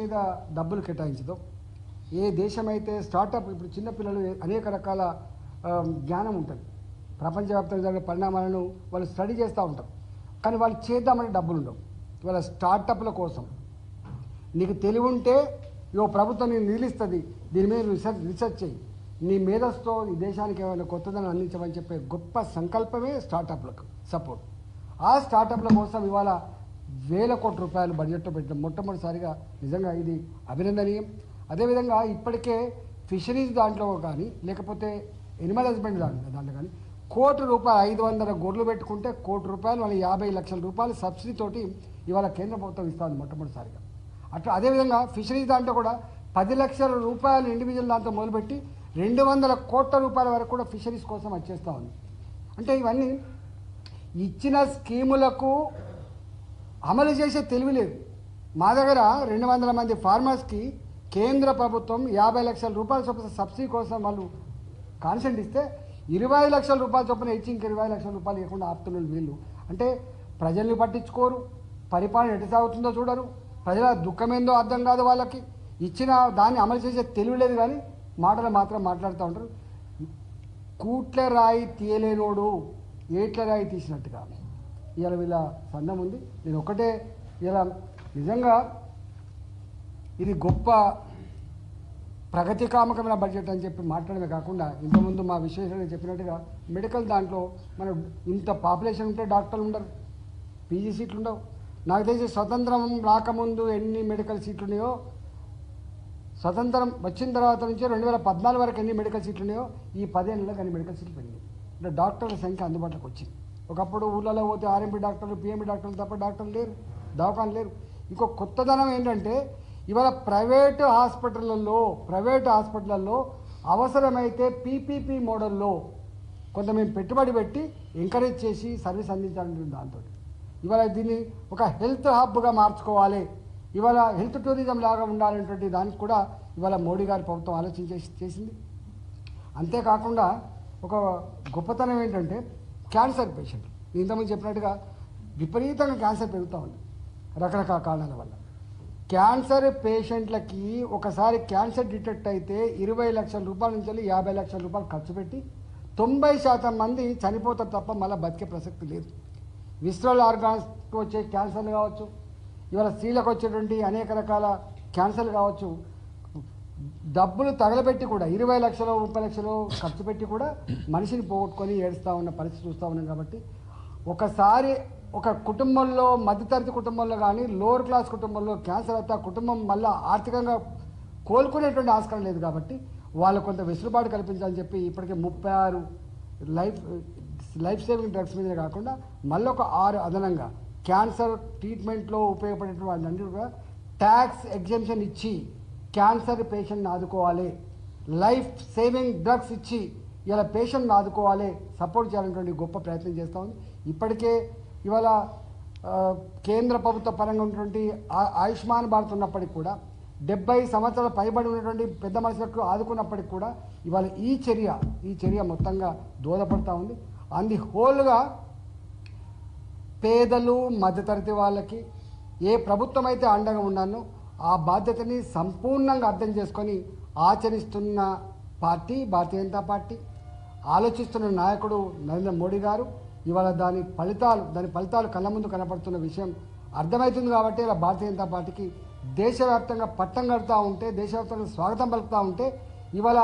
మీద డబ్బులు కేటాయించదో, ఏ దేశమైతే స్టార్టప్ ఇప్పుడు చిన్నపిల్లలు అనేక రకాల జ్ఞానం ఉంటుంది, ప్రపంచవ్యాప్తంగా జరిగే పరిణామాలను వాళ్ళు స్టడీ చేస్తూ ఉంటారు, కానీ వాళ్ళు చేద్దామని డబ్బులు ఉండవు. ఇవాళ స్టార్టప్ల కోసం నీకు తెలివి ఉంటే ప్రభుత్వం నేను నిలుస్తుంది, దీని మీద రీసెర్చ్ చేయి, నీ మేధస్తో ఈ దేశానికి ఏమైనా కొత్తదనం అందించమని చెప్పే గొప్ప సంకల్పమే స్టార్టప్లకు సపోర్ట్. ఆ స్టార్టప్ల కోసం ఇవాళ వేల కోట్ల రూపాయలు బడ్జెట్లో పెట్టడం మొట్టమొదటిసారిగా నిజంగా ఇది అభినందనీయం. అదేవిధంగా ఇప్పటికే ఫిషరీస్ దాంట్లో కానీ లేకపోతే ఎనిమల్ హస్బెండ్ దాంట్లో కానీ ₹1 కోటి 500 గొర్రెలు పెట్టుకుంటే ₹1 కోటి మళ్ళీ 50 లక్షల రూపాయలు సబ్సిడీతోటి ఇవాళ కేంద్ర ప్రభుత్వం ఇస్తుంది మొట్టమొదటిసారిగా. అట్లా అదేవిధంగా ఫిషరీస్ దాంట్లో కూడా 10 లక్షల రూపాయలు ఇండివిజువల్ దాంతో మొదలుపెట్టి 200 కోట్ల రూపాయల వరకు కూడా ఫిషరీస్ కోసం వచ్చేస్తూ ఉంది. అంటే ఇవన్నీ ఇచ్చిన స్కీములకు అమలు చేసే తెలివి లేదు. మా దగ్గర 200 మంది ఫార్మర్స్కి కేంద్ర ప్రభుత్వం 50 లక్షల రూపాయల చొప్పున సబ్సిడీ కోసం వాళ్ళు కాన్సెంట్ ఇస్తే 20 లక్షల రూపాయల చొప్పున ఇచ్చి ఇంక 20 లక్షల రూపాయలు ఇవ్వకుండా ఆపుతున్నారు వీళ్ళు. అంటే ప్రజల్ని పట్టించుకోరు, పరిపాలన ఎటు సాగుతుందో చూడరు, ప్రజల దుఃఖమేందో అర్థం కాదు వాళ్ళకి, ఇచ్చిన దాన్ని అమలు చేసే తెలివి లేదు, కానీ మాటలు మాత్రం మాట్లాడుతూ ఉంటారు. కూట్ల రాయి తీయలేనోడు ఏట్ల రాయి తీసినట్టుగా ఇవాళ వీళ్ళ సందం ఉంది. నేను ఒకటే ఇలా నిజంగా ఇది గొప్ప ప్రగతికామకమైన బడ్జెట్ అని చెప్పి మాట్లాడమే కాకుండా ఇంతకుముందు మా విశ్లేషణ చెప్పినట్టుగా మెడికల్ దాంట్లో మనం ఇంత పాపులేషన్ ఉంటే డాక్టర్లు ఉండరు, పీజీ సీట్లు ఉండవు. నాకు తెలిసి స్వతంత్రం రాకముందు ఎన్ని మెడికల్ సీట్లు ఉన్నాయో, స్వతంత్రం వచ్చిన తర్వాత నుంచి 2014 వరకు ఎన్ని మెడికల్ సీట్లు ఉన్నాయో ఈ 10 ఏళ్ళకి అన్ని మెడికల్ సీట్లు పెరిగాయి. అంటే డాక్టర్ల సంఖ్య అందుబాటులోకి వచ్చింది. ఒకప్పుడు ఊళ్ళలో పోతే ఆర్ఎంపీ డాక్టర్లు, పిఎంపీ డాక్టర్లు తప్ప డాక్టర్లు లేరు, దవాఖాలు లేరు. ఇంకో కొత్తదనం ఏంటంటే ఇవాళ ప్రైవేటు హాస్పిటళ్ళల్లో అవసరమైతే పీపీపీ మోడల్లో కొంత మేము పెట్టుబడి పెట్టి ఎంకరేజ్ చేసి సర్వీస్ అందించాలని దాంతో ఇవాళ దీన్ని ఒక హెల్త్ హబ్గా మార్చుకోవాలి, ఇవాళ హెల్త్ టూరిజం లాగా ఉండాలనేటువంటి దానికి కూడా ఇవాళ మోడీ గారి ప్రభుత్వం చేసింది. అంతేకాకుండా ఒక గొప్పతనం ఏంటంటే క్యాన్సర్ పేషెంట్లు, ఇంతకుముందు చెప్పినట్టుగా విపరీతంగా క్యాన్సర్ పెరుగుతూ ఉంది రకరకాల కారణాల వల్ల. క్యాన్సర్ పేషెంట్లకి ఒకసారి క్యాన్సర్ డిటెక్ట్ అయితే 20 లక్షల రూపాయల నుంచి 50 లక్షల రూపాయలు ఖర్చు పెట్టి 90% మంది చనిపోతారు తప్ప మళ్ళీ బతికే ప్రసక్తి లేదు. విస్ట్రల్ ఆర్గాన్స్కి వచ్చే క్యాన్సర్లు కావచ్చు, ఇవాళ స్త్రీలకు వచ్చేటువంటి అనేక రకాల క్యాన్సర్లు కావచ్చు, డబ్బులు తగలబెట్టి కూడా 20 లక్షలు 30 లక్షలు ఖర్చు పెట్టి కూడా మనిషిని పోగొట్టుకొని ఏడుస్తూ ఉన్న పరిస్థితి చూస్తూ ఉన్నాం. కాబట్టి ఒకసారి ఒక కుటుంబంలో మధ్యతరగతి కుటుంబంలో కానీ లోవర్ క్లాస్ కుటుంబంలో క్యాన్సర్ అయితే ఆ కుటుంబం మళ్ళీ ఆర్థికంగా కోలుకునేటువంటి ఆస్కారం లేదు. కాబట్టి వాళ్ళు కొంత వెసులుబాటు కల్పించాలని చెప్పి ఇప్పటికే 36 లైఫ్ సేవింగ్ డ్రగ్స్ మీదే కాకుండా మళ్ళీ ఒక 6 అదనంగా క్యాన్సర్ ట్రీట్మెంట్లో ఉపయోగపడేటువంటి వాళ్ళందరూ కూడా ట్యాక్స్ ఎగ్జెంప్షన్ ఇచ్చి క్యాన్సర్ పేషెంట్ని ఆదుకోవాలి, లైఫ్ సేవింగ్ డ్రగ్స్ ఇచ్చి ఇలా పేషెంట్ని ఆదుకోవాలి, సపోర్ట్ చేయాలనేటువంటి గొప్ప ప్రయత్నం చేస్తూ ఉంది. ఇప్పటికే ఇవాళ కేంద్ర ప్రభుత్వ పరంగా ఉన్నటువంటి ఆయుష్మాన్ భారత్ ఉన్నప్పటికీ కూడా 70 సంవత్సరాల పైబడి ఉన్నటువంటి పెద్ద మనుషులకు ఆదుకున్నప్పటికి కూడా ఇవాళ ఈ చర్య మొత్తంగా దోహదపడుతూ ఉంది. అంది హోల్గా పేదలు మధ్యతరగతి వాళ్ళకి ఏ ప్రభుత్వం అయితే అండగా ఉన్నానో ఆ బాధ్యతని సంపూర్ణంగా అర్థం చేసుకొని ఆచరిస్తున్న పార్టీ భారతీయ జనతా పార్టీ, ఆలోచిస్తున్న నాయకుడు నరేంద్ర మోడీ గారు. ఇవాళ దాని ఫలితాలు కళ్ళ ముందు కనపడుతున్న విషయం అర్థమవుతుంది. కాబట్టి ఇలా భారతీయ జనతా పార్టీకి దేశవ్యాప్తంగా పట్టం కడుతూ ఉంటే, దేశవ్యాప్తంగా స్వాగతం పలుకుతూ ఉంటే ఇవాళ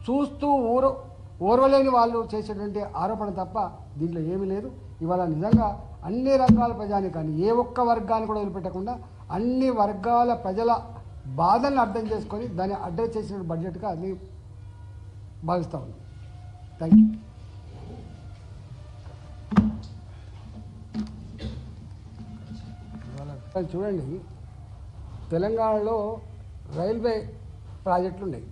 చూస్తూ ఓర్వలేని వాళ్ళు చేసేటువంటి ఆరోపణ తప్ప దీంట్లో ఏమీ లేదు. ఇవాళ నిజంగా అన్ని రంగాల ప్రజానికాన్ని ఏ ఒక్క వర్గాన్ని కూడా వదిలిపెట్టకుండా అన్ని వర్గాల ప్రజల బాధలను అర్థం చేసుకొని దాన్ని అడ్రస్ చేసిన బడ్జెట్గా అది భావిస్తూ ఉన్నాం. Thank you. చూడండి, తెలంగాణలో రైల్వే ప్రాజెక్టులు ఉన్నాయి.